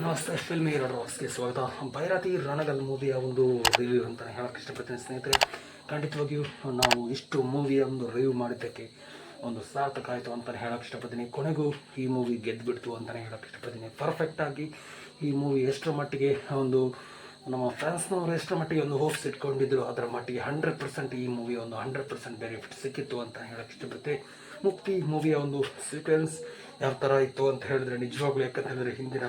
ನಮಸ್ತೆ, ಫಿಲ್ಮಿ ರಾಡ್ಸ್ಗೆ ಸ್ವಾಗತ. ಭೈರತಿ ರಣಗಲ್ ಮೂವಿಯ ಒಂದು ರಿವ್ಯೂ ಅಂತ ಹೇಳಕ್ಕೆ ಇಷ್ಟಪಡ್ತೀನಿ ಸ್ನೇಹಿತರೆ. ಖಂಡಿತವಾಗಿಯೂ ನಾವು ಇಷ್ಟು ಮೂವಿಯ ಒಂದು ರಿವ್ಯೂ ಮಾಡಿದ್ದಕ್ಕೆ ಒಂದು ಸಾರ್ಥಕ ಆಯಿತು ಅಂತಲೇ ಹೇಳಕ್ಕೆ ಇಷ್ಟಪಡ್ತೀನಿ. ಕೊನೆಗೂ ಈ ಮೂವಿ ಗೆದ್ದುಬಿಡ್ತು ಅಂತಲೇ ಹೇಳಕ್ಕೆ ಇಷ್ಟಪಡ್ತೀನಿ. ಪರ್ಫೆಕ್ಟಾಗಿ ಈ ಮೂವಿ ಎಷ್ಟರ ಮಟ್ಟಿಗೆ ಒಂದು ನಮ್ಮ ಫ್ಯಾನ್ಸ್ನವರು ಎಷ್ಟರ ಮಟ್ಟಿಗೆ ಒಂದು ಹೋಪ್ಸ್ ಇಟ್ಕೊಂಡಿದ್ರು, ಅದರ ಮಟ್ಟಿಗೆ 100% ಈ ಮೂವಿ ಒಂದು 100% ಬೆನಿಫಿಟ್ ಸಿಕ್ಕಿತ್ತು ಅಂತ ಹೇಳಕ್ಕೆ ಇಷ್ಟಪಡ್ತೀನಿ. ಮುಕ್ತಿ ಮೂವಿಯ ಒಂದು ಸೀಕ್ವೆನ್ಸ್ ಯಾವ ಥರ ಇತ್ತು ಅಂತ ಹೇಳಿದ್ರೆ ನಿಜವಾಗ್ಲೂ, ಯಾಕಂತ ಹೇಳಿದ್ರೆ ಹಿಂದಿನ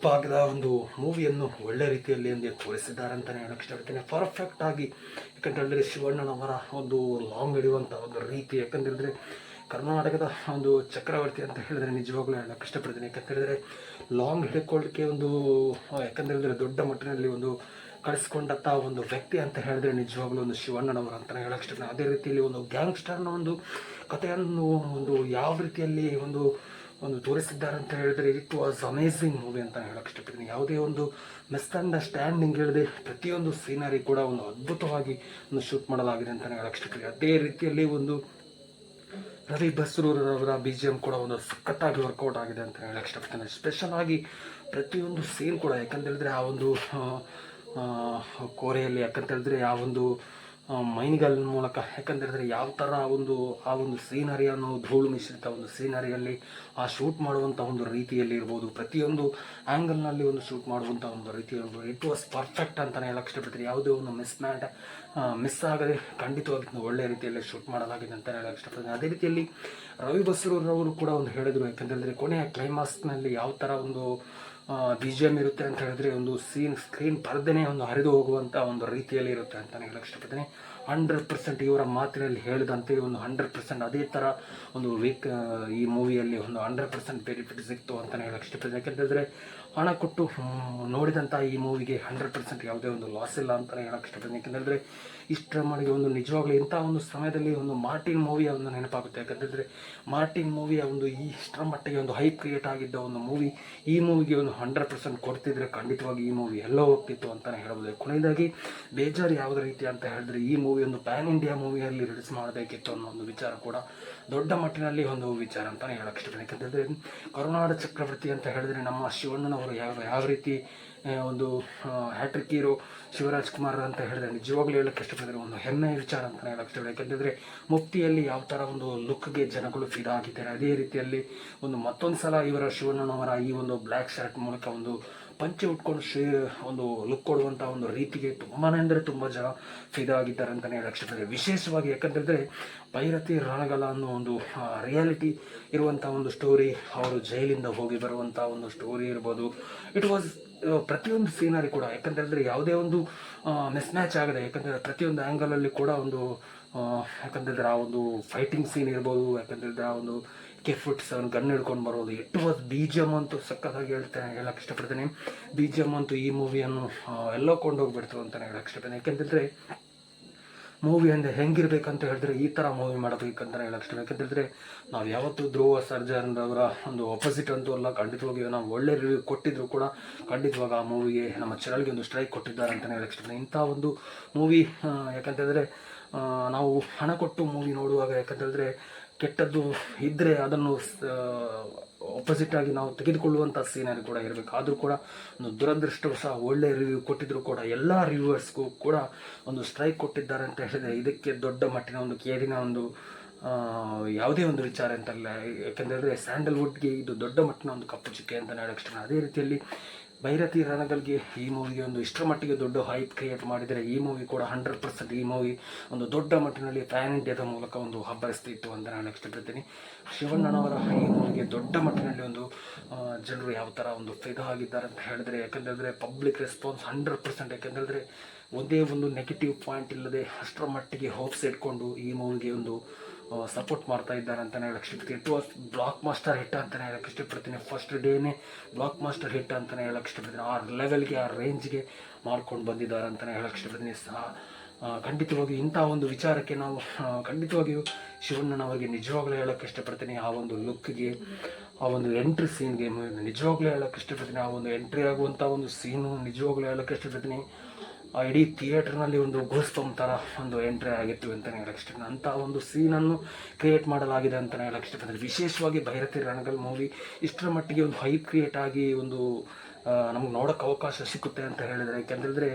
ಭಾಗದ ಒಂದು ಮೂವಿಯನ್ನು ಒಳ್ಳೆ ರೀತಿಯಲ್ಲಿ ಎಂದು ತೋರಿಸಿದ್ದಾರೆ ಅಂತಲೇ ಹೇಳಕ್ಕೆ ಇಷ್ಟಪಡ್ತೀನಿ. ಪರ್ಫೆಕ್ಟ್ ಆಗಿ, ಯಾಕಂತ ಹೇಳಿದ್ರೆ ಶಿವಣ್ಣನವರ ಒಂದು ಲಾಂಗ್ ಹಿಡಿಯುವಂಥ ಒಂದು ರೀತಿ, ಯಾಕಂತ ಹೇಳಿದ್ರೆ ಕರ್ನಾಟಕದ ಒಂದು ಚಕ್ರವರ್ತಿ ಅಂತ ಹೇಳಿದ್ರೆ ನಿಜವಾಗ್ಲೂ ಹೇಳಕ್ಕೆ ಇಷ್ಟಪಡ್ತೀನಿ. ಯಾಕಂತ ಹೇಳಿದ್ರೆ ಲಾಂಗ್ ಹಿಡ್ಕೊಳ್ಳಿಕ್ಕೆ ಒಂದು, ಯಾಕಂತ ಹೇಳಿದ್ರೆ ದೊಡ್ಡ ಮಟ್ಟಿನಲ್ಲಿ ಒಂದು ಕಳಿಸ್ಕೊಂಡಂಥ ಒಂದು ವ್ಯಕ್ತಿ ಅಂತ ಹೇಳಿದ್ರೆ ನಿಜವಾಗ್ಲೂ ಒಂದು ಶಿವಣ್ಣನವರು ಅಂತಲೇ ಹೇಳಕ್ಕೆ ಇಷ್ಟಪಡ್ತೀನಿ. ಅದೇ ರೀತಿಯಲ್ಲಿ ಒಂದು ಗ್ಯಾಂಗ್ಸ್ಟರ್ನ ಒಂದು ಕಥೆಯನ್ನು ಒಂದು ಯಾವ ರೀತಿಯಲ್ಲಿ ಒಂದು ತೋರಿಸಿದ್ದಾರೆ ಅಂತ ಹೇಳಿದ್ರೆ ಇಟ್ ವಾಸ್ ಅಮೇಝಿಂಗ್ ಮೂವಿ ಅಂತ ಹೇಳಕ್ಕೆ ಇಷ್ಟಪಡ್ತೀನಿ. ಯಾವುದೇ ಒಂದು ಮಿಸ್ಅಂಡರ್ಸ್ಟ್ಯಾಂಡಿಂಗ್ ಹೇಳಿದೆ ಪ್ರತಿಯೊಂದು ಸೀನರಿ ಕೂಡ ಒಂದು ಅದ್ಭುತವಾಗಿ ಒಂದು ಶೂಟ್ ಮಾಡಲಾಗಿದೆ ಅಂತಲೇ ಹೇಳಕ್ಕೆ ಇಷ್ಟಪಡ್ತೀನಿ. ಅದೇ ರೀತಿಯಲ್ಲಿ ಒಂದು ರವಿ ಬಸ್ರೂರವರ BGM ಕೂಡ ಒಂದು ಸಖತ್ತಾಗಿ ವರ್ಕೌಟ್ ಆಗಿದೆ ಅಂತ ಹೇಳಕ್ಕೆ ಇಷ್ಟಪಡ್ತೀನಿ. ಸ್ಪೆಷಲ್ ಆಗಿ ಪ್ರತಿಯೊಂದು ಸೀನ್ ಕೂಡ, ಯಾಕಂತ ಹೇಳಿದ್ರೆ ಆ ಒಂದು ಕೋರೆಯಲ್ಲಿ, ಯಾಕಂತ ಹೇಳಿದ್ರೆ ಆ ಒಂದು ಮೈನ್ಗಳ ಮೂಲಕ, ಯಾಕಂತ ಹೇಳಿದ್ರೆ ಯಾವ ಥರ ಆ ಒಂದು ಸೀನರಿಯನ್ನು ಧೂಳು ಮಿಶ್ರಿತ ಒಂದು ಸೀನರಿಯಲ್ಲಿ ಆ ಶೂಟ್ ಮಾಡುವಂಥ ಒಂದು ರೀತಿಯಲ್ಲಿ ಇರ್ಬೋದು, ಪ್ರತಿಯೊಂದು ಆ್ಯಂಗಲ್ನಲ್ಲಿ ಒಂದು ಶೂಟ್ ಮಾಡುವಂಥ ಒಂದು ರೀತಿ ಇರ್ಬೋದು. ಇಟ್ ವಾಸ್ ಪರ್ಫೆಕ್ಟ್ ಅಂತಲೇ ಹೇಳಕ್ಕೆ ಇಷ್ಟಪಡ್ತೀನಿ. ಯಾವುದೇ ಒಂದು ಮಿಸ್ ಆಗದೆ ಖಂಡಿತವಾಗಿ ಒಳ್ಳೆಯ ರೀತಿಯಲ್ಲಿ ಶೂಟ್ ಮಾಡಲಾಗಿದೆ ಅಂತ ಹೇಳಕ್ಕೆ ಇಷ್ಟಪಡ್ತೀನಿ. ಅದೇ ರೀತಿಯಲ್ಲಿ ರವಿ ಬಸ್ರೂರವರು ಕೂಡ ಒಂದು ಹೇಳಿದರು, ಯಾಕಂತ ಹೇಳಿದ್ರೆ ಕೊನೆಯ ಕ್ಲೈಮಾಕ್ಸ್ನಲ್ಲಿ ಯಾವ ಥರ ಒಂದು BGM ಇರುತ್ತೆ ಅಂತ ಹೇಳಿದ್ರೆ ಒಂದು ಸ್ಕ್ರೀನ್ ಪರದೆನೇ ಒಂದು ಹರಿದು ಹೋಗುವಂಥ ಒಂದು ರೀತಿಯಲ್ಲಿ ಇರುತ್ತೆ ಅಂತಲೇ ಹೇಳಕ್ಕೆ ಇಷ್ಟಪಡ್ತೀನಿ. 100% ಇವರ ಮಾತಿನಲ್ಲಿ ಹೇಳಿದಂತೆ ಒಂದು 100% ಅದೇ ಥರ ಒಂದು ಈ ಮೂವಿಯಲ್ಲಿ ಒಂದು 100% ಬೆನಿಫಿಟ್ ಸಿಕ್ತು ಅಂತಲೇ ಹೇಳಕ್ಕೆ ಇಷ್ಟಪಡ್ತೀನಿ. ಯಾಕೆಂತ ಹೇಳಿದ್ರೆ ಹಣ ಕೊಟ್ಟು ನೋಡಿದಂಥ ಈ ಮೂವಿಗೆ 100% ಯಾವುದೇ ಒಂದು ಲಾಸ್ ಇಲ್ಲ ಅಂತಲೇ ಹೇಳಕ್ಕೆ ಇಷ್ಟಪಡ್ತೀನಿ. ಯಾಕೆಂದರೆ ಇಷ್ಟರ ಮಟ್ಟಿಗೆ ಒಂದು ನಿಜವಾಗ್ಲೂ ಇಂಥ ಒಂದು ಸಮಯದಲ್ಲಿ ಒಂದು ಮಾರ್ಟಿನ್ ಮೂವಿಯ ಒಂದು ನೆನಪಾಗುತ್ತೆ. ಯಾಕಂತಂದರೆ ಮಾರ್ಟಿನ್ ಮೂವಿಯ ಒಂದು ಇಷ್ಟರ ಮಟ್ಟಿಗೆ ಒಂದು ಹೈಪ್ ಕ್ರಿಯೇಟ್ ಆಗಿದ್ದ ಒಂದು ಮೂವಿ ಈ ಮೂವಿಗೆ ಒಂದು 100% ಕೊಡ್ತಿದ್ರೆ ಖಂಡಿತವಾಗಿ ಈ ಮೂವಿ ಎಲ್ಲೋ ಹೋಗ್ತಿತ್ತು ಅಂತಲೇ ಹೇಳ್ಬೋದು. ಕೊನೆಯದಾಗಿ ಬೇಜಾರು ಯಾವುದೇ ರೀತಿ ಅಂತ ಹೇಳಿದ್ರೆ ಈ ಮೂವಿ ಒಂದು ಪ್ಯಾನ್ ಇಂಡಿಯಾ ಮೂವಿಯಲ್ಲಿ ರಿಲೀಸ್ ಮಾಡಬೇಕಿತ್ತು ಅನ್ನೋ ಒಂದು ವಿಚಾರ ಕೂಡ ದೊಡ್ಡ ಮಟ್ಟಿನಲ್ಲಿ ಒಂದು ವಿಚಾರ ಅಂತಲೇ ಹೇಳಕ್ಕೆ ಇಷ್ಟಪಡ್ತೀನಿ. ಯಾಕಂತಂದರೆ ಕರುನಾಡ ಚಕ್ರವರ್ತಿ ಅಂತ ಹೇಳಿದ್ರೆ ನಮ್ಮ ಶಿವಣ್ಣನವರು ಯಾವ ರೀತಿ ಒಂದು ಹ್ಯಾಟ್ರಿಕ್ ಹೀರೋ ಶಿವರಾಜ್ ಕುಮಾರ್ ಅಂತ ಹೇಳಿದ್ರೆ ನಿಜವಾಗ್ಲೂ ಹೇಳಕ್ಕೆ ಇಷ್ಟಪಡ್ತಾರೆ, ಒಂದು ಹೆಮ್ಮೆಯ ವಿಚಾರ ಅಂತಲೇ ಹೇಳಕ್ಕೆ ಇಷ್ಟಪಡ್ತೀನಿ. ಯಾಕಂತಂದರೆ ಮುಕ್ತಿಯಲ್ಲಿ ಯಾವ ಥರ ಒಂದು ಲುಕ್ಗೆ ಜನಗಳು ಫಿದಾ ಆಗಿದ್ದಾರೆ, ಅದೇ ರೀತಿಯಲ್ಲಿ ಒಂದು ಮತ್ತೊಂದು ಸಲ ಇವರ ಶಿವಣ್ಣನವರ ಈ ಒಂದು ಬ್ಲ್ಯಾಕ್ ಶರ್ಟ್ ಮೂಲಕ ಒಂದು ಪಂಚೆ ಉಟ್ಕೊಂಡು ಒಂದು ಲುಕ್ ಕೊಡುವಂಥ ಒಂದು ರೀತಿಗೆ ತುಂಬಾ ಅಂದರೆ ತುಂಬ ಜನ ಫಿದಾ ಆಗಿದ್ದಾರೆ ಅಂತಲೇ ಹೇಳಕ್ಕೆ ಇಷ್ಟಪಡ್ತಾರೆ. ವಿಶೇಷವಾಗಿ ಯಾಕಂತಂದರೆ ಭೈರತಿ ರಣಗಲ ಅನ್ನೋ ಒಂದು ರಿಯಾಲಿಟಿ ಇರುವಂಥ ಒಂದು ಸ್ಟೋರಿ, ಅವರು ಜೈಲಿಂದ ಹೋಗಿ ಬರುವಂಥ ಒಂದು ಸ್ಟೋರಿ ಇರ್ಬೋದು. ಇಟ್ ವಾಸ್ ಪ್ರತಿಯೊಂದು ಸೀನರಿ ಕೂಡ, ಯಾಕಂತ ಹೇಳಿದ್ರೆ ಯಾವುದೇ ಒಂದು ಮಿಸ್ಮ್ಯಾಚ್ ಆಗದೆ, ಯಾಕಂದರೆ ಪ್ರತಿಯೊಂದು ಆ್ಯಂಗಲಲ್ಲಿ ಕೂಡ ಒಂದು ಯಾಕಂತಂದರೆ ಆ ಒಂದು ಫೈಟಿಂಗ್ ಸೀನ್ ಇರ್ಬೋದು, ಯಾಕಂತಂದರೆ ಆ ಒಂದು K47 ಗನ್ ಹಿಡ್ಕೊಂಡು ಬರೋದು. ಇಟ್ ವಾಸ್ BGM ಅಂತೂ ಸಕ್ಕತ್ತಾಗಿ ಹೇಳಕ್ಕೆ ಇಷ್ಟಪಡ್ತೀನಿ. BGM ಅಂತೂ ಈ ಮೂವಿಯನ್ನು ಎಲ್ಲೋ ಕೊಂಡೋಗ್ಬಿಡ್ತು ಅಂತಲೇ ಹೇಳಕ್ಕೆ ಇಷ್ಟಪಡ್ತೀನಿ. ಯಾಕೆಂತಂದರೆ ಮೂವಿ ಅಂದರೆ ಹೆಂಗಿರ್ಬೇಕಂತ ಹೇಳಿದ್ರೆ ಈ ಥರ ಮೂವಿ ಮಾಡಬೇಕಂತ ಹೇಳಕ್ಕೆ ಇಷ್ಟ. ಯಾಕೆಂತಂದರೆ ನಾವು ಯಾವತ್ತೂ ಧ್ರುವ ಸರ್ಜನ್ ಅವರ ಒಂದು ಅಪೋಸಿಟ್ ಅಂತೂ ಅಲ್ಲ. ಖಂಡಿತವಾಗಿ ನಾವು ಒಳ್ಳೆ ರಿವ್ಯೂ ಕೊಟ್ಟಿದ್ರು ಕೂಡ ಖಂಡಿತವಾಗಿ ಆ ಮೂವಿಗೆ ನಮ್ಮ ಚಾನಲ್ಗೆ ಒಂದು ಸ್ಟ್ರೈಕ್ ಕೊಟ್ಟಿದ್ದಾರೆ ಅಂತಲೇ ಹೇಳಕ್ಕೆ ಇಷ್ಟಪಡ್ತೀನಿ. ಇಂಥ ಒಂದು ಮೂವಿ ಯಾಕಂತಂದರೆ ನಾವು ಹಣ ಕೊಟ್ಟು ಮೂವಿ ನೋಡುವಾಗ, ಯಾಕಂತಂದರೆ ಕೆಟ್ಟದ್ದು ಇದ್ದರೆ ಅದನ್ನು ಆಪೋಸಿಟಾಗಿ ನಾವು ತೆಗೆದುಕೊಳ್ಳುವಂಥ ಸೀನರಿ ಕೂಡ ಇರಬೇಕು. ಆದರೂ ಕೂಡ ಒಂದು ದುರದೃಷ್ಟವಶ ಒಳ್ಳೆಯ ರಿವ್ಯೂ ಕೊಟ್ಟಿದ್ರು ಕೂಡ ಎಲ್ಲ ರಿವ್ಯೂವರ್ಸ್ಗೂ ಕೂಡ ಒಂದು ಸ್ಟ್ರೈಕ್ ಕೊಟ್ಟಿದ್ದಾರೆ ಅಂತ ಹೇಳಿದರೆ ಇದಕ್ಕೆ ದೊಡ್ಡ ಮಟ್ಟಿನ ಒಂದು ಕೇರಿನ ಒಂದು ಯಾವುದೇ ಒಂದು ವಿಚಾರ ಅಂತಲ್ಲ. ಯಾಕೆಂದರೆ ಸ್ಯಾಂಡಲ್ವುಡ್ಗೆ ಇದು ದೊಡ್ಡ ಮಟ್ಟಿನ ಒಂದು ಕಪ್ಪು ಚುಕ್ಕೆ ಅಂತಲೇ ಹೇಳಕ್ಕೆ ಇಷ್ಟ. ಅದೇ ರೀತಿಯಲ್ಲಿ ಭೈರತಿ ರಣಗಲ್ಗೆ ಈ ಮೂವಿಗೆ ಒಂದು ಇಷ್ಟರ ಮಟ್ಟಿಗೆ ದೊಡ್ಡ ಹೈಪ್ ಕ್ರಿಯೇಟ್ ಮಾಡಿದರೆ ಈ ಮೂವಿ ಕೂಡ 100% ಈ ಮೂವಿ ಒಂದು ದೊಡ್ಡ ಮಟ್ಟಿನಲ್ಲಿ ಪ್ಯಾನ್ ಇಂಡಿಯಾದ ಮೂಲಕ ಒಂದು ಹಬ್ಬರಿಸ್ತಿತ್ತು ಅಂತ ನಾನು ಇಷ್ಟಪಡ್ತೀನಿ. ಶಿವಣ್ಣನವರ ಈ ಮೂವಿಗೆ ದೊಡ್ಡ ಮಟ್ಟಿನಲ್ಲಿ ಒಂದು ಜನರು ಯಾವ ಥರ ಒಂದು ಫಿದಾ ಆಗಿದ್ದಾರೆ ಅಂತ ಹೇಳಿದ್ರೆ, ಯಾಕಂತಂದರೆ ಪಬ್ಲಿಕ್ ರೆಸ್ಪಾನ್ಸ್ 100%, ಯಾಕಂತಂದರೆ ಒಂದೇ ಒಂದು ನೆಗೆಟಿವ್ ಪಾಯಿಂಟ್ ಇಲ್ಲದೆ ಅಷ್ಟರ ಮಟ್ಟಿಗೆ ಹೋಪ್ಸ್ ಇಟ್ಕೊಂಡು ಈ ಮೂವಿಗೆ ಒಂದು ಸಪೋರ್ಟ್ ಮಾಡ್ತಾ ಇದ್ದಾರೆ ಅಂತಲೇ ಹೇಳಕ್ಕೆ ಇಷ್ಟಪಡ್ತೀನಿ. It was blockbuster hit ಅಂತಲೇ ಹೇಳಕ್ಕೆ ಇಷ್ಟಪಡ್ತೀನಿ. ಫಸ್ಟ್ ಡೇನೇ ಬ್ಲಾಕ್ ಮಾಸ್ಟರ್ ಹಿಟ್ ಅಂತಲೇ ಹೇಳಕ್ಕೆ ಇಷ್ಟಪಡ್ತೀನಿ. ಆ ಲೆವೆಲ್ಗೆ, ಆ ರೇಂಜ್ಗೆ ಮಾಡ್ಕೊಂಡು ಬಂದಿದ್ದಾರೆ ಅಂತಲೇ ಹೇಳಕ್ಕೆ ಇಷ್ಟಪಡ್ತೀನಿ. ಖಂಡಿತವಾಗಿ ಇಂಥ ಒಂದು ವಿಚಾರಕ್ಕೆ ನಾವು ಖಂಡಿತವಾಗಿಯೂ ಶಿವಣ್ಣನವರಿಗೆ ನಿಜವಾಗ್ಲೂ ಹೇಳೋಕ್ಕೆ ಇಷ್ಟಪಡ್ತೀನಿ. ಆ ಒಂದು ಲುಕ್ಗೆ, ಆ ಒಂದು ಎಂಟ್ರಿ ಸೀನ್ಗೆ ನಿಜವಾಗ್ಲೂ ಹೇಳೋಕ್ಕೆ ಇಷ್ಟಪಡ್ತೀನಿ. ಆ ಒಂದು ಎಂಟ್ರಿ ಆಗುವಂಥ ಒಂದು ಸೀನು ನಿಜವಾಗ್ಲೂ ಹೇಳೋಕ್ಕೆ ಇಷ್ಟಪಡ್ತೀನಿ. ಆ ಇಡೀ ಥಿಯೇಟರ್ನಲ್ಲಿ ಒಂದು ಗೋಸ್ಪಂಪ್ ಥರ ಒಂದು ಎಂಟ್ರಿ ಆಗಿತ್ತು ಅಂತಲೇ ಹೇಳಕ್ಕೆ ಇಷ್ಟಪಡ್ತೀನಿ. ಅಂಥ ಒಂದು ಸೀನನ್ನು ಕ್ರಿಯೇಟ್ ಮಾಡಲಾಗಿದೆ ಅಂತಲೇ ಹೇಳಕ್ಕೆ ಇಷ್ಟಪಡ್ತೀನಿ. ವಿಶೇಷವಾಗಿ ಭೈರತಿ ರಣಗಲ್ ಮೂವಿ ಇಷ್ಟರ ಮಟ್ಟಿಗೆ ಒಂದು ಹೈಪ್ ಕ್ರಿಯೇಟ್ ಆಗಿ ಒಂದು ನಮ್ಗೆ ನೋಡೋಕ್ಕೆ ಅವಕಾಶ ಸಿಗುತ್ತೆ ಅಂತ ಹೇಳಿದರೆ. ಯಾಕೆಂತೇಳಿದ್ರೆ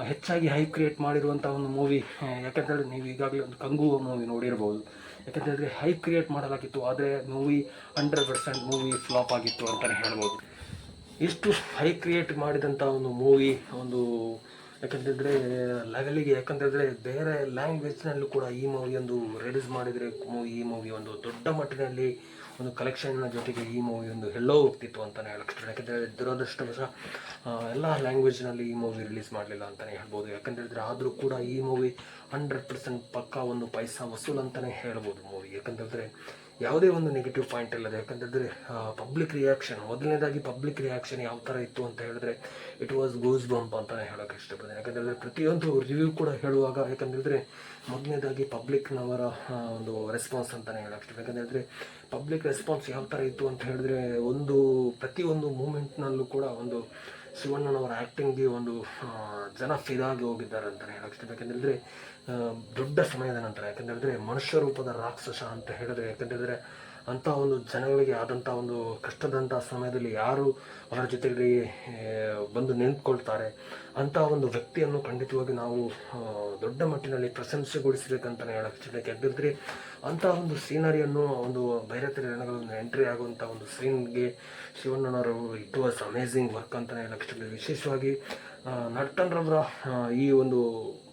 ಹೆಚ್ಚಾಗಿ ಹೈಪ್ ಕ್ರಿಯೇಟ್ ಮಾಡಿರುವಂಥ ಒಂದು ಮೂವಿ, ಯಾಕೆಂತೇಳಿದ್ರೆ ನೀವು ಈಗಾಗಲೇ ಒಂದು ಕಂಗು ಮೂವಿ ನೋಡಿರ್ಬೋದು. ಯಾಕೆಂತೇಳಿದ್ರೆ ಹೈಪ್ ಕ್ರಿಯೇಟ್ ಮಾಡಲಾಗಿತ್ತು, ಆದರೆ ಮೂವಿ 100% ಮೂವಿ ಫ್ಲಾಪ್ ಆಗಿತ್ತು ಅಂತಲೇ ಹೇಳ್ಬೋದು. ಇಷ್ಟು ಹೈ ಕ್ರಿಯೇಟ್ ಮಾಡಿದಂಥ ಒಂದು ಮೂವಿ ಒಂದು ಯಾಕಂತಂದರೆ ಲೆವೆಲಿಗೆ, ಯಾಕಂತಂದರೆ ಬೇರೆ ಲ್ಯಾಂಗ್ವೇಜ್ನಲ್ಲೂ ಕೂಡ ಈ ಮೂವಿಯೊಂದು ರಿಲೀಸ್ ಮಾಡಿದರೆ ಈ ಮೂವಿ ಒಂದು ದೊಡ್ಡ ಮಟ್ಟಿನಲ್ಲಿ ಒಂದು ಕಲೆಕ್ಷನ್ನ ಜೊತೆಗೆ ಈ ಮೂವಿ ಒಂದು ಎಲ್ಲೋ ಹೋಗ್ತಿತ್ತು ಅಂತಲೇ ಹೇಳಕ್ಕೆ. ಯಾಕೆಂದರೆ ದುರದೃಷ್ಟವಶ ಎಲ್ಲ ಲ್ಯಾಂಗ್ವೇಜ್ನಲ್ಲಿ ಈ ಮೂವಿ ರಿಲೀಸ್ ಮಾಡಲಿಲ್ಲ ಅಂತಲೇ ಹೇಳ್ಬೋದು. ಯಾಕಂತೇಳಿದ್ರೆ ಆದರೂ ಕೂಡ ಈ ಮೂವಿ 100% ಪಕ್ಕಾ ಒಂದು ಪೈಸಾ ವಸೂಲು ಅಂತಲೇ ಹೇಳ್ಬೋದು ಮೂವಿ. ಯಾಕಂತಂದರೆ ಯಾವುದೇ ಒಂದು ನೆಗೆಟಿವ್ ಪಾಯಿಂಟ್ ಇಲ್ಲದೆ, ಯಾಕಂತಂದರೆ ಪಬ್ಲಿಕ್ ರಿಯಾಕ್ಷನ್, ಮೊದಲನೇದಾಗಿ ಪಬ್ಲಿಕ್ ರಿಯಾಕ್ಷನ್ ಯಾವ ಥರ ಇತ್ತು ಅಂತ ಹೇಳಿದ್ರೆ ಇಟ್ ವಾಸ್ ಗೂಸ್ ಬಂಪ್ ಅಂತಲೇ ಹೇಳೋಕ್ಕೆ ಇಷ್ಟಪಡ್ತೀನಿ. ಯಾಕಂತೇಳಿದ್ರೆ ಪ್ರತಿಯೊಂದು ರಿವ್ಯೂ ಕೂಡ ಹೇಳುವಾಗ, ಯಾಕಂತೇಳಿದ್ರೆ ಮೊದಲನೇದಾಗಿ ಪಬ್ಲಿಕ್ನವರ ಒಂದು ರೆಸ್ಪಾನ್ಸ್ ಅಂತಲೇ ಹೇಳೋಕ್ಕೆ ಇಷ್ಟ. ಯಾಕಂತೇಳಿದ್ರೆ ಪಬ್ಲಿಕ್ ರೆಸ್ಪಾನ್ಸ್ ಯಾವ ಥರ ಇತ್ತು ಅಂತ ಹೇಳಿದ್ರೆ ಪ್ರತಿಯೊಂದು ಮೂಮೆಂಟ್ನಲ್ಲೂ ಕೂಡ ಒಂದು ಶಿವಣ್ಣನವರ ಆ್ಯಕ್ಟಿಂಗ್ಗೆ ಒಂದು ಜನ ಫಿದಾಗಿ ಹೋಗಿದ್ದಾರೆ ಅಂತಲೇ ಹೇಳೋಕ್ಕೆ. ಯಾಕೆಂದರೆ ದೊಡ್ಡ ಸಮಯದ ನಂತರ, ಯಾಕೆಂದರೆ ಮನುಷ್ಯ ರೂಪದ ರಾಕ್ಷಸ ಅಂತ ಹೇಳಿದ್ರೆ, ಯಾಕೆಂದರೆ ಅಂಥ ಒಂದು ಜನಗಳಿಗೆ ಆದಂಥ ಒಂದು ಕಷ್ಟದಂಥ ಸಮಯದಲ್ಲಿ ಯಾರು ಅವರ ಜೊತೆಗೆ ಬಂದು ನಿಂತ್ಕೊಳ್ತಾರೆ ಅಂಥ ಒಂದು ವ್ಯಕ್ತಿಯನ್ನು ಖಂಡಿತವಾಗಿ ನಾವು ದೊಡ್ಡ ಮಟ್ಟಿನಲ್ಲಿ ಪ್ರಶಂಸೆಗೊಳಿಸಬೇಕಂತಲೇ ಹೇಳಕ್ಕೆ. ಯಾಕೆಂದರೆ ಅಂಥ ಒಂದು ಸೀನರಿಯನ್ನು ಒಂದು ಬೈರತಿರ ರಣಗಳನ್ನು ಎಂಟ್ರಿ ಆಗುವಂಥ ಒಂದು ಸೀನ್ಗೆ ಶಿವಣ್ಣನವರು ಇಟ್ ವಾಸ್ ಅಮೇಝಿಂಗ್ ವರ್ಕ್ ಅಂತಲೇ ಹೇಳಕ್ಕೆ. ವಿಶೇಷವಾಗಿ ನಟನರವರ ಈ ಒಂದು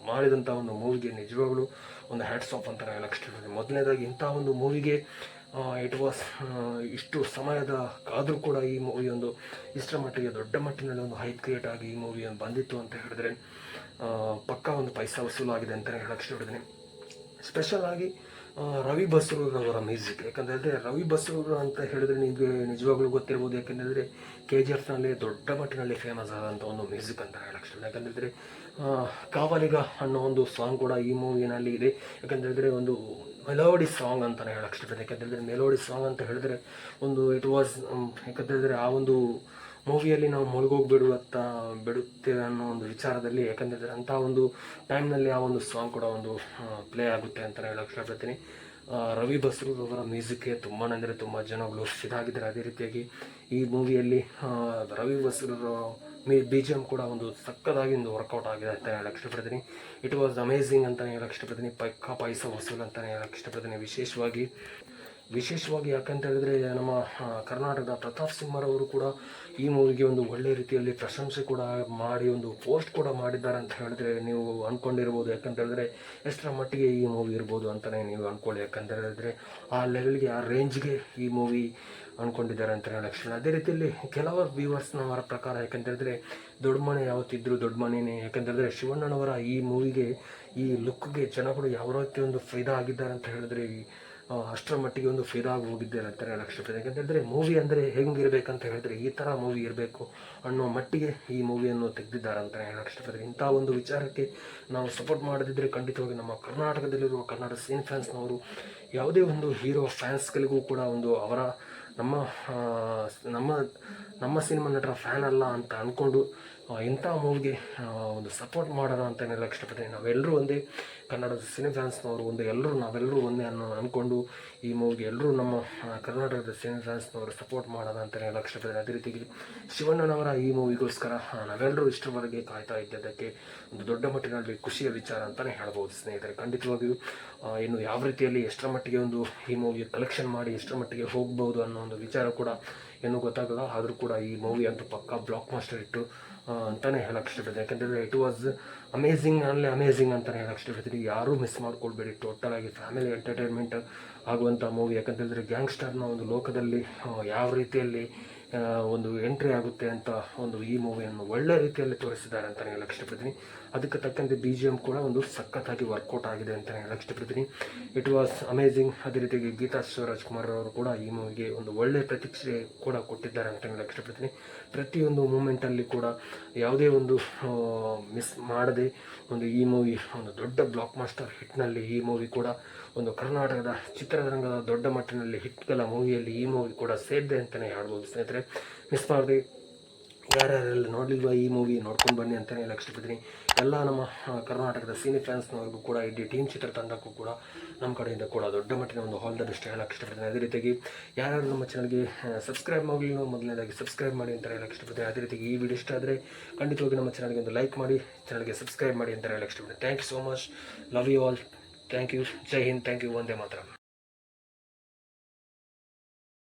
ಮಾಡಿದಂಥ ಒಂದು ಮೂವಿಗೆ ನಿಜವಾಗ್ಲೂ ಒಂದು ಹ್ಯಾಟ್ಸ್ ಆಫ್ ಅಂತಲೇ ಹೇಳಕ್ಕೆ. ಮೊದಲನೇದಾಗಿ ಇಂಥ ಒಂದು ಮೂವಿಗೆ ಇಟ್ ವಾಸ್ ಇಷ್ಟು ಸಮಯದ ಕಾದರೂ ಕೂಡ ಈ ಮೂವಿ ಒಂದು ಇಷ್ಟರ ಮಟ್ಟಿಗೆ ದೊಡ್ಡ ಮಟ್ಟಿನಲ್ಲಿ ಒಂದು ಹೈಪ್ ಕ್ರಿಯೇಟ್ ಆಗಿ ಈ ಮೂವಿ ಒಂದು ಬಂದಿತ್ತು ಅಂತ ಹೇಳಿದ್ರೆ ಪಕ್ಕಾ ಒಂದು ಪೈಸಾ ವಸೂಲಾಗಿದೆ ಅಂತಲೇ ಹೇಳಕ್ಕೆ ಇಷ್ಟಪಡ್ತೀನಿ. ಸ್ಪೆಷಲ್ ಆಗಿ ರವಿ ಬಸ್ರೂರವರ ಮ್ಯೂಸಿಕ್, ಯಾಕಂತೇಳಿದ್ರೆ ರವಿ ಬಸ್ರೂರು ಅಂತ ಹೇಳಿದ್ರೆ ನಿಮಗೆ ನಿಜವಾಗ್ಲೂ ಗೊತ್ತಿರ್ಬೋದು. ಯಾಕೆಂದರೆ KGFನಲ್ಲಿ ದೊಡ್ಡ ಮಟ್ಟಿನಲ್ಲಿ ಫೇಮಸ್ ಆದಂಥ ಒಂದು ಮ್ಯೂಸಿಕ್ ಅಂತ ಹೇಳಕ್ಕೆ. ಯಾಕಂತೇಳಿದ್ರೆ ಕಾವಲಿಗ ಅನ್ನೋ ಒಂದು ಸಾಂಗ್ ಕೂಡ ಈ ಮೂವಿನಲ್ಲಿ ಇದೆ. ಯಾಕಂತೇಳಿದ್ರೆ ಒಂದು ಮೆಲೋಡಿ ಸಾಂಗ್ ಅಂತಲೇ ಹೇಳಕ್ಕೆ ಇಷ್ಟಪಡ್ತೀನಿ. ಯಾಕಂತೇಳಿದ್ರೆ ಮೆಲೋಡಿ ಸಾಂಗ್ ಅಂತ ಹೇಳಿದ್ರೆ ಒಂದು ಇಟ್ ವಾಸ್, ಯಾಕಂತೇಳಿದ್ರೆ ಆ ಒಂದು ಮೂವಿಯಲ್ಲಿ ನಾವು ಬಿಡುತ್ತೇವೆ ಅನ್ನೋ ಒಂದು ವಿಚಾರದಲ್ಲಿ, ಯಾಕಂತೇಳಿದ್ರೆ ಅಂಥ ಒಂದು ಟೈಮ್ನಲ್ಲಿ ಆ ಒಂದು ಸಾಂಗ್ ಕೂಡ ಒಂದು ಪ್ಲೇ ಆಗುತ್ತೆ ಅಂತಲೇ ಹೇಳಕ್ಕೆ ಇಷ್ಟಪಡ್ತೀನಿ. ರವಿ ಬಸ್ರೂರವರ ಮ್ಯೂಸಿಕ್ಗೆ ತುಂಬಾ ಅಂದರೆ ತುಂಬ ಜನಗಳು ಇದಾಗಿದ್ದಾರೆ. ಅದೇ ರೀತಿಯಾಗಿ ಈ ಮೂವಿಯಲ್ಲಿ ರವಿ ಬಸ್ರೂರ BGM ಕೂಡ ಒಂದು ಸಕ್ಕದಾಗಿ ಒಂದು ವರ್ಕೌಟ್ ಆಗಿದೆ ಅಂತ ಹೇಳಕ್ಕೆ ಇಷ್ಟಪಡ್ತೀನಿ. ಇಟ್ ವಾಸ್ ಅಮೇಝಿಂಗ್ ಅಂತಲೇ ಹೇಳಕ್ಕೆ ಇಷ್ಟಪಡ್ತೀನಿ. ಪಕ್ಕಾ ಪೈಸಾ ವಸೂಲು ಅಂತಲೇ ಹೇಳಕ್ಕೆ ಇಷ್ಟಪಡ್ತೀನಿ. ವಿಶೇಷವಾಗಿ ಯಾಕಂತ ಹೇಳಿದ್ರೆ ನಮ್ಮ ಕರ್ನಾಟಕದ ಪ್ರತಾಪ್ ಸಿಂಹರವರು ಕೂಡ ಈ ಮೂವಿಗೆ ಒಂದು ಒಳ್ಳೆ ರೀತಿಯಲ್ಲಿ ಪ್ರಶಂಸೆ ಕೂಡ ಮಾಡಿ ಒಂದು ಪೋಸ್ಟ್ ಕೂಡ ಮಾಡಿದ್ದಾರೆ ಅಂತ ಹೇಳಿದ್ರೆ ನೀವು ಅಂದ್ಕೊಂಡಿರ್ಬೋದು. ಯಾಕಂತ ಹೇಳಿದ್ರೆ ಎಷ್ಟರ ಮಟ್ಟಿಗೆ ಈ ಮೂವಿ ಇರ್ಬೋದು ಅಂತಲೇ ನೀವು ಅಂದ್ಕೊಳ್ಳಿ. ಯಾಕಂತ ಹೇಳಿದ್ರೆ ಆ ಲೆವೆಲ್ಗೆ, ಆ ರೇಂಜ್ಗೆ ಈ ಮೂವಿ ಅಂದ್ಕೊಂಡಿದ್ದಾರೆ ಅಂತ ಹೇಳಕ್ಕೆ. ಅದೇ ರೀತಿಯಲ್ಲಿ ಕೆಲವರು ವ್ಯೂವರ್ಸ್ನವರ ಪ್ರಕಾರ, ಯಾಕಂತ ಹೇಳಿದ್ರೆ ದೊಡ್ಡ ಮನೆ ಯಾವತ್ತಿದ್ರು ದೊಡ್ಡ ಮನೆಯೇ. ಯಾಕಂತೇಳಿದ್ರೆ ಶಿವಣ್ಣನವರ ಈ ಮೂವಿಗೆ, ಈ ಲುಕ್ಗೆ ಜನಗಳು ಯಾವ ರೀತಿ ಒಂದು ಫೈದಾ ಆಗಿದ್ದಾರೆ ಅಂತ ಹೇಳಿದ್ರೆ ಅಷ್ಟರ ಮಟ್ಟಿಗೆ ಒಂದು ಫಿದಾಗಿ ಹೋಗಿದ್ದಾರೆ ಅಂತ ಹೇಳಕ್ಕೆ ಇಷ್ಟಪಡ್ತೀನಿ. ಯಾಕಂತೇಳಿದ್ರೆ ಮೂವಿ ಅಂದರೆ ಹೆಂಗಿರ್ಬೇಕಂತ ಹೇಳಿದ್ರೆ ಈ ಥರ ಮೂವಿ ಇರಬೇಕು ಅನ್ನೋ ಮಟ್ಟಿಗೆ ಈ ಮೂವಿಯನ್ನು ತೆಗೆದಿದ್ದಾರೆ ಅಂತ ಹೇಳಕ್ಕೆ ಇಷ್ಟಪಡ್ತೀನಿ. ಇಂಥ ಒಂದು ವಿಚಾರಕ್ಕೆ ನಾವು ಸಪೋರ್ಟ್ ಮಾಡದಿದ್ದರೆ ಖಂಡಿತವಾಗಿ ನಮ್ಮ ಕರ್ನಾಟಕದಲ್ಲಿರುವ ಕನ್ನಡ ಸೀನ್ ಫ್ಯಾನ್ಸ್ನವರು ಯಾವುದೇ ಒಂದು ಹೀರೋ ಫ್ಯಾನ್ಸ್ಗಳಿಗೂ ಕೂಡ ಒಂದು ಅವರ ನಮ್ಮ ಸಿನಿಮಾ ನಟರ ಫ್ಯಾನ್ ಅಲ್ಲ ಅಂತ ಅಂದ್ಕೊಂಡು ಇಂಥ ಮೂವಿಗೆ ಒಂದು ಸಪೋರ್ಟ್ ಮಾಡೋಣ ಅಂತ ಹೇಳಕ್ಕೆ ಇಷ್ಟಪಡ್ತೀನಿ. ನಾವೆಲ್ಲರೂ ಒಂದೇ, ಕನ್ನಡದ ಸಿನಿ ಫ್ಯಾನ್ಸ್ನವರು ನಾವೆಲ್ಲರೂ ಒಂದೇ ಅಂದ್ಕೊಂಡು ಈ ಮೂವಿಗೆ ಎಲ್ಲರೂ ನಮ್ಮ ಕರ್ನಾಟಕದ ಸಿನಿ ಫ್ಯಾನ್ಸ್ನವರು ಸಪೋರ್ಟ್ ಮಾಡೋಣ ಅಂತ ಹೇಳಕ್ಕೆ ಇಷ್ಟಪಡ್ತೀನಿ. ಅದೇ ರೀತಿಗೆ ಶಿವಣ್ಣನವರ ಈ ಮೂವಿಗೋಸ್ಕರ ನಾವೆಲ್ಲರೂ ಇಷ್ಟರವರೆಗೆ ಕಾಯ್ತಾ ಇದ್ದದ್ದಕ್ಕೆ ಒಂದು ದೊಡ್ಡ ಮಟ್ಟಿನಲ್ಲಿ ಖುಷಿಯ ವಿಚಾರ ಅಂತಲೇ ಹೇಳ್ಬೋದು ಸ್ನೇಹಿತರೆ. ಖಂಡಿತವಾಗಿಯೂ ಇನ್ನು ಯಾವ ರೀತಿಯಲ್ಲಿ ಎಷ್ಟರ ಮಟ್ಟಿಗೆ ಒಂದು ಈ ಮೂವಿ ಕಲೆಕ್ಷನ್ ಮಾಡಿ ಎಷ್ಟರ ಮಟ್ಟಿಗೆ ಹೋಗ್ಬೋದು ಅನ್ನೋ ಒಂದು ವಿಚಾರ ಕೂಡ ಏನೂ ಗೊತ್ತಾಗಲ್ಲ. ಆದರೂ ಕೂಡ ಈ ಮೂವಿ ಅಂತೂ ಪಕ್ಕಾ ಬ್ಲಾಕ್ ಮಾಸ್ಟರ್ ಇಟ್ಟು ಅಂತಲೇ ಹೇಳಕ್ಕೆ ಇಷ್ಟಪಡ್ತೀನಿ. ಯಾಕೆಂದರೆ ಇಟ್ ವಾಸ್ ಅಮೇಝಿಂಗ್ ಅಂತಲೇ ಹೇಳಕ್ಕೆ ಇಷ್ಟಪಡ್ತೀನಿ. ಯಾರೂ ಮಿಸ್ ಮಾಡ್ಕೊಳ್ಬೇಡಿ. ಟೋಟಲಾಗಿ ಫ್ಯಾಮಿಲಿ ಎಂಟರ್ಟೈನ್ಮೆಂಟ್ ಆಗುವಂಥ ಮೂವಿ. ಯಾಕಂತೇಳಿದ್ರೆ ಗ್ಯಾಂಗ್ಸ್ಟರ್ನ ಒಂದು ಲೋಕದಲ್ಲಿ ಯಾವ ರೀತಿಯಲ್ಲಿ ಒಂದು ಎಂಟ್ರಿ ಆಗುತ್ತೆ ಅಂತ ಒಂದು ಈ ಮೂವಿಯನ್ನು ಒಳ್ಳೆ ರೀತಿಯಲ್ಲಿ ತೋರಿಸಿದ್ದಾರೆ ಅಂತಲೇ ಹೇಳಕ್ಕೆ ಇಷ್ಟಪಡ್ತೀನಿ. ಅದಕ್ಕೆ ತಕ್ಕಂತೆ BGM ಕೂಡ ಒಂದು ಸಖತ್ತಾಗಿ ವರ್ಕೌಟ್ ಆಗಿದೆ ಅಂತಲೇ ಹೇಳಕ್ಕೆ ಇಷ್ಟಪಡ್ತೀನಿ. It was amazing. ಅದೇ ರೀತಿಯಾಗಿ ಗೀತಾ ಶಿವರಾಜ್ಕುಮಾರ್ ಅವರು ಕೂಡ ಈ ಮೂವಿಗೆ ಒಂದು ಒಳ್ಳೆ ಪ್ರತಿಕ್ರಿಯೆ ಕೂಡ ಕೊಟ್ಟಿದ್ದಾರೆ ಅಂತ ಹೇಳಕ್ಕೆ ಇಷ್ಟಪಡ್ತೀನಿ. ಪ್ರತಿಯೊಂದು ಮೂಮೆಂಟಲ್ಲಿ ಕೂಡ ಯಾವುದೇ ಒಂದು ಮಿಸ್ ಮಾಡದೆ ಒಂದು ಈ ಮೂವಿ ಒಂದು ದೊಡ್ಡ ಬ್ಲಾಕ್ ಮಾಸ್ಟರ್ ಹಿಟ್ನಲ್ಲಿ ಈ ಮೂವಿ ಕೂಡ ಒಂದು ಕರ್ನಾಟಕದ ಚಿತ್ರರಂಗದ ದೊಡ್ಡ ಮಟ್ಟಿನಲ್ಲಿ ಹಿಟ್ಗಳ ಮೂವಿಯಲ್ಲಿ ಈ ಮೂವಿ ಕೂಡ ಸೇರಿದೆ ಅಂತಲೇ ಹೇಳ್ಬೋದು ಸ್ನೇಹಿತರೆ. ಮಿಸ್ ಮಾಡದೆ ಯಾರ್ಯಾರೆಲ್ಲ ನೋಡಲಿಲ್ವ ಈ ಮೂವಿ ನೋಡ್ಕೊಂಡು ಬನ್ನಿ ಅಂತಲೇ ಹೇಳಕ್ಕೆ ಇಷ್ಟಪಡ್ತೀನಿ. ಎಲ್ಲ ನಮ್ಮ ಕರ್ನಾಟಕದ ಸಿನಿ ಫ್ಯಾನ್ಸ್ನವ್ರಿಗೂ ಕೂಡ ಇಡೀ ಟೀಮ್ ಚಿತ್ರತಂಡಕ್ಕೂ ಕೂಡ ನಮ್ಮ ಕಡೆಯಿಂದ ಕೂಡ ದೊಡ್ಡ ಮಟ್ಟಿನ ಒಂದು ಆಲ್ ದ ಬೆಸ್ಟ್ ಹೇಳಕ್ಕೆ ಇಷ್ಟಪಡ್ತೀನಿ. ಅದೇ ರೀತಿಯಾಗಿ ಯಾರ್ಯಾರು ನಮ್ಮ ಚಾನಲ್ಗೆ ಸಬ್ಸ್ಕ್ರೈಬ್ ಮಾಡಲಿಲ್ಲ ಮೊದಲನೇದಾಗಿ ಸಬ್ಸ್ಕ್ರೈಬ್ ಮಾಡಿ ಅಂತ ಹೇಳಕ್ಕೆ ಇಷ್ಟಪಡ್ತೀನಿ. ಅದೇ ರೀತಿಯಾಗಿ ಈ ವಿಡಿಯೋ ಇಷ್ಟ ಆದರೆ ಖಂಡಿತವಾಗಿ ನಮ್ಮ ಚಾನಲ್ಗೆ ಒಂದು ಲೈಕ್ ಮಾಡಿ, ಚಾನಲ್ಗೆ ಸಬ್ಸ್ಕ್ರೈಬ್ ಮಾಡಿ ಅಂತ ಹೇಳಕ್ಕೆ ಇಷ್ಟಪಡ್ತೀನಿ. Thank you so much, love you all, thank you, ಜೈ ಹಿಂದ್, ಥ್ಯಾಂಕ್ ಯು, ವಂದೇ ಮಾತರಂ.